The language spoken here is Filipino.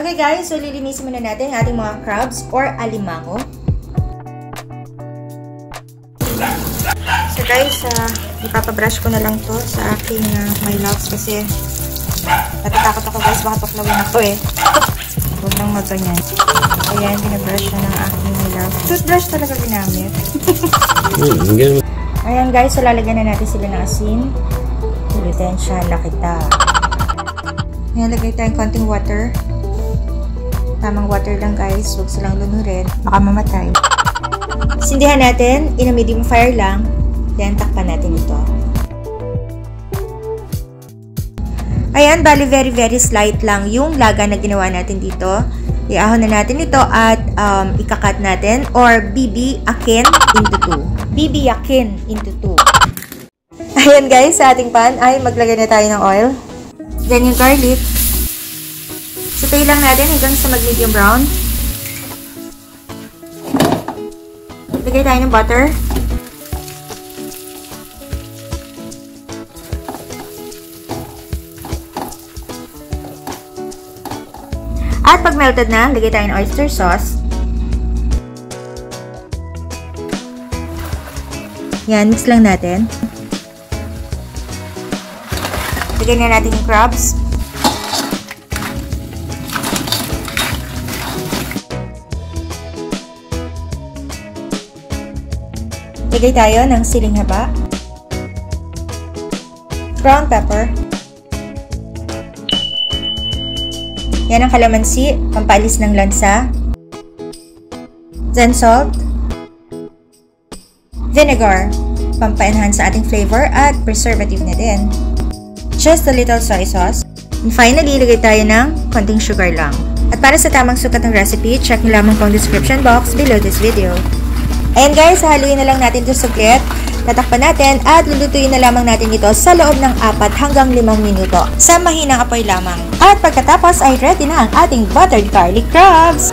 Okay guys, so lilinisin muna natin ang ating mga crabs or alimango. So guys, ipapabrush ko na lang to sa aking my loves kasi natatakot ako guys, baka tuklawin ako eh. Huwag lang magganyan. Ayan, binabrush na ng aking my love. Toothbrush talaga ginamit. Ayan guys, so lalagyan na natin sila ng asin. Litensya na kita. Nilagay tayong konting water. Tamang water lang guys, huwag silang lunurin, baka mamatay. Sindihan natin, in a medium fire lang, then takpan natin ito. Ayan, bali very slight lang yung laga na ginawa natin dito. Iahon na natin ito at ikakat natin or bibiyakin into 2. Bibiyakin into 2. Ayan guys, sa ating pan ay maglagay na tayo ng oil. Then yung garlic. Sautay lang natin hanggang sa mag-medium brown. Lagay tayo ng butter. At pag melted na, lagay tayo ng oyster sauce. Yan, mix lang natin. Lagay na natin yung crabs. Lagay tayo ng siling haba, brown pepper, yan ang kalamansi, pampalis ng lansa, then salt, vinegar, pampa-enhance sa ating flavor at preservative na din, just a little soy sauce, and finally, lagay tayo ng konting sugar lang. At para sa tamang sukat ng recipe, check nyo lamang po ang description box below this video. Ayan guys, haluin na lang natin ito saglit, tatakpan natin at lulutuin na lamang natin ito sa loob ng 4 hanggang 5 minuto sa mahinang apoy lamang. At pagkatapos ay ready na ang ating buttered garlic crabs!